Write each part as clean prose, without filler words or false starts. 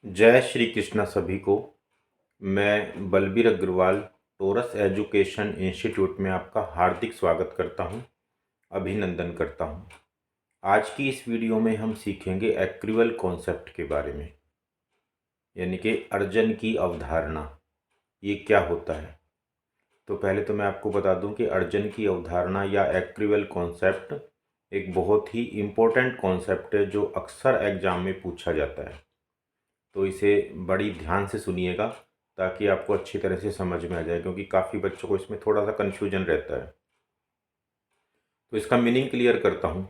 जय श्री कृष्णा सभी को। मैं Balbir Agarwal Taurus education institute में आपका हार्दिक स्वागत करता हूं, अभिनंदन करता हूं। आज की इस वीडियो में हम सीखेंगे एक्रिवल कॉन्सेप्ट के बारे में, यानी कि अर्जन की अवधारणा। ये क्या होता है? तो पहले तो मैं आपको बता दूं कि अर्जन की अवधारणा या एक्रिवल कॉन्सेप्ट एक बहुत ही इम्पोर्टेंट कॉन्सेप्ट है जो अक्सर एग्जाम में पूछा जाता है। तो इसे बड़ी ध्यान से सुनिएगा ताकि आपको अच्छी तरह से समझ में आ जाए, क्योंकि काफ़ी बच्चों को इसमें थोड़ा सा कन्फ्यूजन रहता है। तो इसका मीनिंग क्लियर करता हूँ।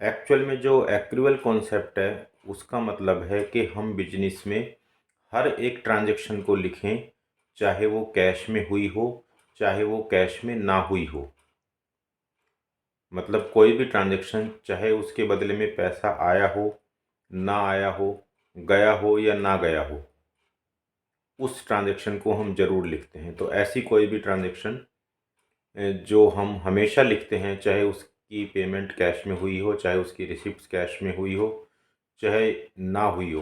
एक्चुअल में जो एक्रिवल कॉन्सेप्ट है उसका मतलब है कि हम बिजनेस में हर एक ट्रांजैक्शन को लिखें, चाहे वो कैश में हुई हो चाहे वो कैश में ना हुई हो। मतलब कोई भी ट्रांजैक्शन, चाहे उसके बदले में पैसा आया हो, ना आया हो, गया हो या ना गया हो, उस ट्रांजैक्शन को हम ज़रूर लिखते हैं। तो ऐसी कोई भी ट्रांजैक्शन जो हम हमेशा लिखते हैं, चाहे उसकी पेमेंट कैश में हुई हो, चाहे उसकी रिसिप्ट कैश में हुई हो, चाहे ना हुई हो,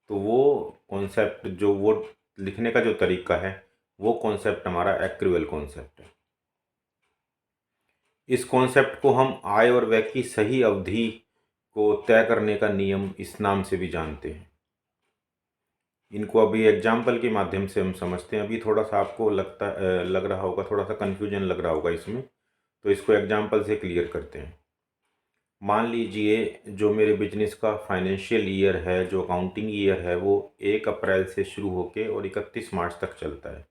तो वो कॉन्सेप्ट, जो वो लिखने का जो तरीका है, वो कॉन्सेप्ट हमारा एक्रिवल कॉन्सेप्ट है। इस कॉन्सेप्ट को हम आय और व्यय की सही अवधि को तय करने का नियम इस नाम से भी जानते हैं। इनको अभी एग्जाम्पल के माध्यम से हम समझते हैं। अभी थोड़ा सा आपको लग रहा होगा, थोड़ा सा कन्फ्यूजन लग रहा होगा इसमें, तो इसको एग्जाम्पल से क्लियर करते हैं। मान लीजिए जो मेरे बिजनेस का फाइनेंशियल ईयर है, जो अकाउंटिंग ईयर है, वो 1 अप्रैल से शुरू होके और 31 मार्च तक चलता है।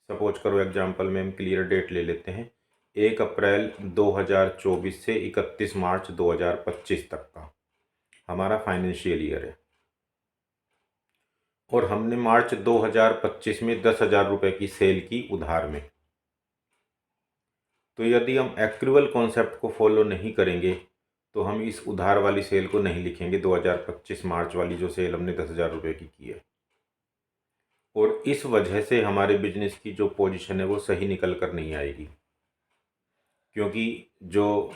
सपोज करो एग्जाम्पल में हम क्लियर डेट ले लेते हैं, 1 अप्रैल 2024 से 31 मार्च 2025 तक का हमारा फाइनेंशियल ईयर है। और हमने मार्च 2025 में 10,000 रुपये की सेल की उधार में। तो यदि हम एक्रिवल कॉन्सेप्ट को फॉलो नहीं करेंगे तो हम इस उधार वाली सेल को नहीं लिखेंगे, 2025 मार्च वाली जो सेल हमने 10,000 रुपये की है। और इस वजह से हमारे बिजनेस की जो पोजीशन है वो सही निकल कर नहीं आएगी, क्योंकि जो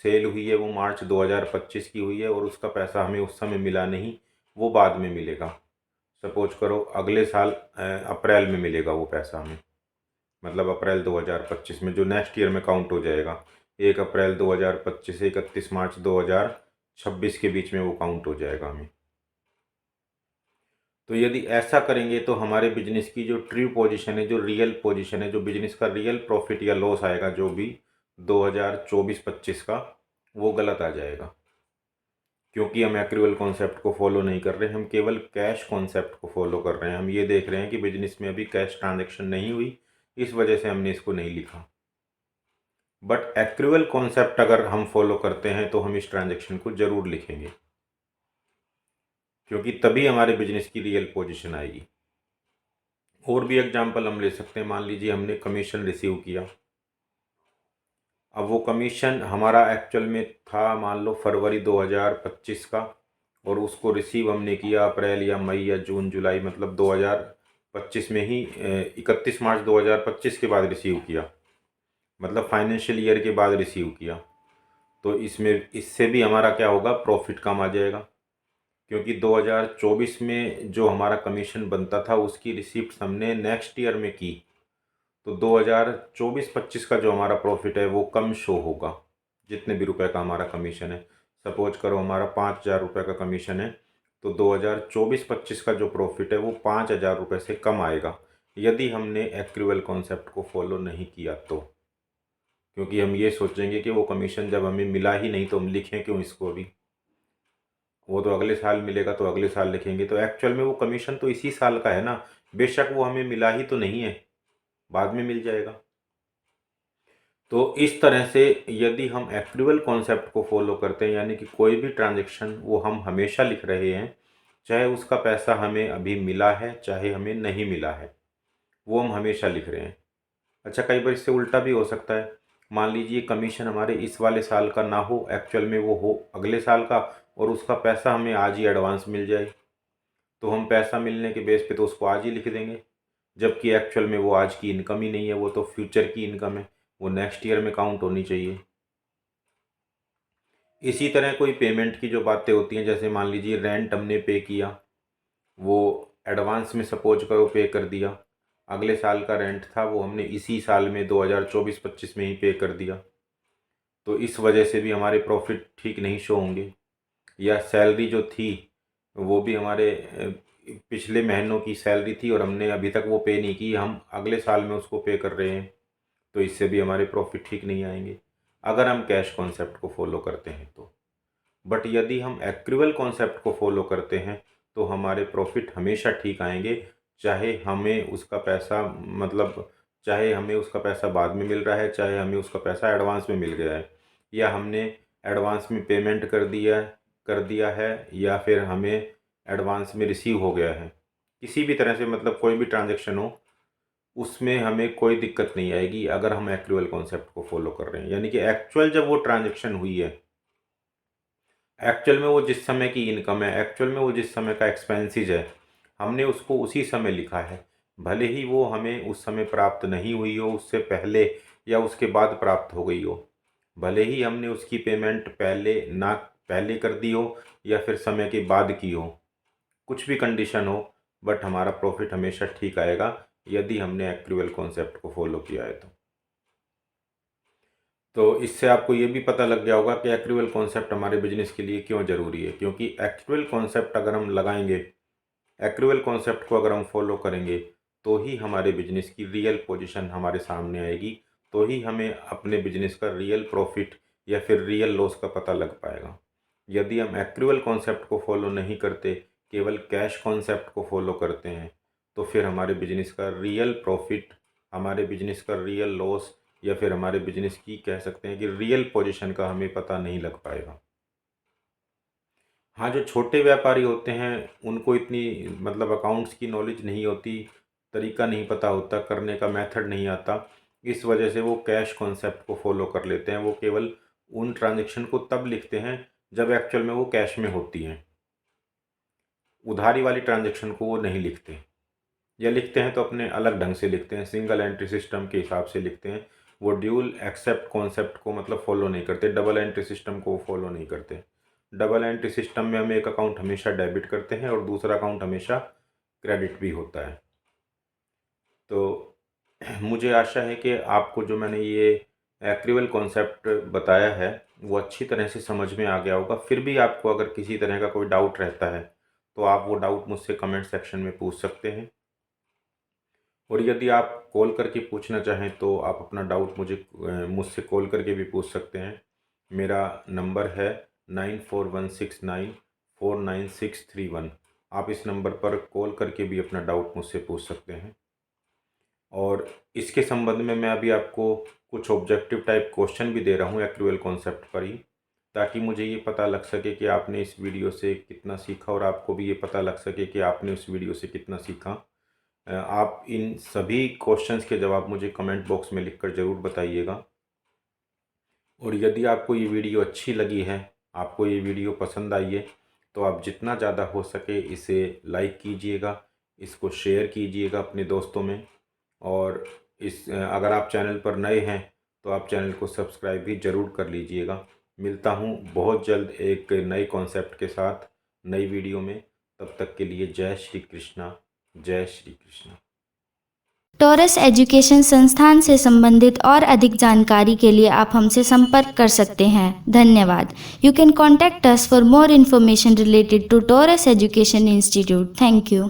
सेल हुई है वो मार्च 2025 की हुई है और उसका पैसा हमें उस समय मिला नहीं, वो बाद में मिलेगा। सपोज करो अगले साल अप्रैल में मिलेगा वो पैसा हमें, मतलब अप्रैल 2025 में, जो नेक्स्ट ईयर में काउंट हो जाएगा। 1 अप्रैल 2025 से 31 मार्च 2026 के बीच में वो काउंट हो जाएगा हमें। तो यदि ऐसा करेंगे तो हमारे बिजनेस की जो ट्रू पोजीशन है, जो रियल पोजीशन है, जो बिजनेस का रियल प्रॉफिट या लॉस आएगा जो भी 2024-25 का, वो गलत आ जाएगा। क्योंकि हम एक्रिवल कॉन्सेप्ट को फॉलो नहीं कर रहे, हम केवल कैश कॉन्सेप्ट को फॉलो कर रहे हैं। हम ये देख रहे हैं कि बिजनेस में अभी कैश ट्रांजेक्शन नहीं हुई, इस वजह से हमने इसको नहीं लिखा। बट एक्रिवल कॉन्सेप्ट अगर हम फॉलो करते हैं तो हम इस ट्रांजेक्शन को ज़रूर लिखेंगे, क्योंकि तभी हमारे बिजनेस की रियल पोजीशन आएगी। और भी एग्जांपल हम ले सकते हैं। मान लीजिए हमने कमीशन रिसीव किया। अब वो कमीशन हमारा एक्चुअल में था, मान लो फरवरी 2025 का, और उसको रिसीव हमने किया अप्रैल या मई या जून जुलाई, मतलब 2025 में ही 31 मार्च 2025 के बाद रिसीव किया, मतलब फाइनेंशियल ईयर के बाद रिसीव किया। तो इसमें इससे भी हमारा क्या होगा, प्रॉफिट कम आ जाएगा, क्योंकि 2024 में जो हमारा कमीशन बनता था उसकी रिसिप्ट हमने नेक्स्ट ईयर में की। तो 2024-25 का जो हमारा प्रॉफिट है वो कम शो होगा, जितने भी रुपए का हमारा कमीशन है। सपोज करो हमारा 5,000 रुपये का कमीशन है, तो 2024-25 का जो प्रॉफिट है वो 5,000 रुपये से कम आएगा, यदि हमने एक्रिवल कॉन्सेप्ट को फॉलो नहीं किया तो। क्योंकि हम ये सोचेंगे कि वो कमीशन जब हमें मिला ही नहीं तो हम लिखें क्यों इसको अभी, वो तो अगले साल मिलेगा तो अगले साल लिखेंगे। तो एक्चुअल में वो कमीशन तो इसी साल का है ना, बेशक वो हमें मिला ही तो नहीं है, बाद में मिल जाएगा। तो इस तरह से यदि हम एक्रिवल कॉन्सेप्ट को फॉलो करते हैं, यानी कि कोई भी ट्रांजैक्शन वो हम हमेशा लिख रहे हैं, चाहे उसका पैसा हमें अभी मिला है चाहे हमें नहीं मिला है, वो हम हमेशा लिख रहे हैं। अच्छा, कई बार इससे उल्टा भी हो सकता है। मान लीजिए कमीशन हमारे इस वाले साल का ना हो, एक्चुअल में वो हो अगले साल का, और उसका पैसा हमें आज ही एडवांस मिल जाए, तो हम पैसा मिलने के बेस पे तो उसको आज ही लिख देंगे, जबकि एक्चुअल में वो आज की इनकम ही नहीं है, वो तो फ्यूचर की इनकम है, वो नेक्स्ट ईयर में काउंट होनी चाहिए। इसी तरह कोई पेमेंट की जो बातें होती हैं, जैसे मान लीजिए रेंट हमने पे किया, वो एडवांस में सपोज करो पे कर दिया, अगले साल का रेंट था वो हमने इसी साल में 2024-25 में ही पे कर दिया, तो इस वजह से भी हमारे प्रॉफिट ठीक नहीं शो होंगे। या सैलरी जो थी वो भी हमारे पिछले महीनों की सैलरी थी और हमने अभी तक वो पे नहीं की, हम अगले साल में उसको पे कर रहे हैं, तो इससे भी हमारे प्रॉफिट ठीक नहीं आएंगे अगर हम कैश कॉन्सेप्ट को फॉलो करते हैं तो। बट यदि हम एक्रूअल कॉन्सेप्ट को फॉलो करते हैं तो हमारे प्रॉफिट हमेशा ठीक आएंगे, चाहे हमें उसका पैसा चाहे हमें उसका पैसा बाद में मिल रहा है, चाहे हमें उसका पैसा एडवांस में मिल गया है, या हमने एडवांस में पेमेंट कर दिया है या फिर हमें एडवांस में रिसीव हो गया है, किसी भी तरह से कोई भी ट्रांजैक्शन हो उसमें हमें कोई दिक्कत नहीं आएगी अगर हम एक्रूअल कॉन्सेप्ट को फॉलो कर रहे हैं। यानी कि एक्चुअल जब वो ट्रांजैक्शन हुई है, एक्चुअल में वो जिस समय की इनकम है, एक्चुअल में वो जिस समय का एक्सपेंसेस है, हमने उसको उसी समय लिखा है, भले ही वो हमें उस समय प्राप्त नहीं हुई हो, उससे पहले या उसके बाद प्राप्त हो गई हो, भले ही हमने उसकी पेमेंट पहले कर दी हो या फिर समय के बाद की हो, कुछ भी कंडीशन हो, बट हमारा प्रॉफिट हमेशा ठीक आएगा यदि हमने एक्रूअल कॉन्सेप्ट को फॉलो किया है तो इससे आपको ये भी पता लग गया होगा कि एक्रूअल कॉन्सेप्ट हमारे बिजनेस के लिए क्यों ज़रूरी है। क्योंकि एक्रूअल कॉन्सेप्ट अगर हम लगाएंगे, एक्रूअल कॉन्सेप्ट को अगर हम फॉलो करेंगे, तो ही हमारे बिजनेस की रियल पोजीशन हमारे सामने आएगी, तो ही हमें अपने बिजनेस का रियल प्रॉफिट या फिर रियल लॉस का पता लग पाएगा। यदि हम एक्रूअल कॉन्सेप्ट को फॉलो नहीं करते, केवल कैश कॉन्सेप्ट को फॉलो करते हैं, तो फिर हमारे बिजनेस का रियल प्रॉफिट, हमारे बिजनेस का रियल लॉस या फिर हमारे बिजनेस की कह सकते हैं कि रियल पोजीशन का हमें पता नहीं लग पाएगा। हाँ, जो छोटे व्यापारी होते हैं उनको इतनी अकाउंट्स की नॉलेज नहीं होती, तरीका नहीं पता होता, करने का मेथड नहीं आता, इस वजह से वो कैश कॉन्सेप्ट को फॉलो कर लेते हैं। वो केवल उन ट्रांजैक्शन को तब लिखते हैं जब एक्चुअल में वो कैश में होती हैं, उधारी वाली ट्रांजैक्शन को वो नहीं लिखते, या लिखते हैं तो अपने अलग ढंग से लिखते हैं, सिंगल एंट्री सिस्टम के हिसाब से लिखते हैं। वो ड्यूल एक्सेप्ट कॉन्सेप्ट को फॉलो नहीं करते, डबल एंट्री सिस्टम को फॉलो नहीं करते। डबल एंट्री सिस्टम में हम एक अकाउंट हमेशा डेबिट करते हैं और दूसरा अकाउंट हमेशा क्रेडिट भी होता है। तो मुझे आशा है कि आपको जो मैंने ये एक्रूअल कॉन्सेप्ट बताया है वो अच्छी तरह से समझ में आ गया होगा। फिर भी आपको अगर किसी तरह का कोई डाउट रहता है तो आप वो डाउट मुझसे कमेंट सेक्शन में पूछ सकते हैं, और यदि आप कॉल करके पूछना चाहें तो आप अपना डाउट मुझसे कॉल करके भी पूछ सकते हैं। मेरा नंबर है 9416949631। आप इस नंबर पर कॉल करके भी अपना डाउट मुझसे पूछ सकते हैं। और इसके संबंध में मैं अभी आपको कुछ ऑब्जेक्टिव टाइप क्वेश्चन भी दे रहा हूँ एक्रूअल कॉन्सेप्ट पर ही, ताकि मुझे ये पता लग सके कि आपने इस वीडियो से कितना सीखा और आपको भी ये पता लग सके कि आपने उस वीडियो से कितना सीखा। आप इन सभी क्वेश्चंस के जवाब मुझे कमेंट बॉक्स में लिखकर ज़रूर बताइएगा। और यदि आपको ये वीडियो अच्छी लगी है, आपको ये वीडियो पसंद आई है, तो आप जितना ज़्यादा हो सके इसे लाइक कीजिएगा, इसको शेयर कीजिएगा अपने दोस्तों में, और अगर आप चैनल पर नए हैं तो आप चैनल को सब्सक्राइब भी ज़रूर कर लीजिएगा। मिलता हूँ बहुत जल्द एक नए कॉन्सेप्ट के साथ नई वीडियो में। तब तक के लिए जय श्री कृष्णा, जय श्री कृष्णा। टॉरस एजुकेशन संस्थान से संबंधित और अधिक जानकारी के लिए आप हमसे संपर्क कर सकते हैं। धन्यवाद। You can contact us for more information related to Taurus education institute. Thank you.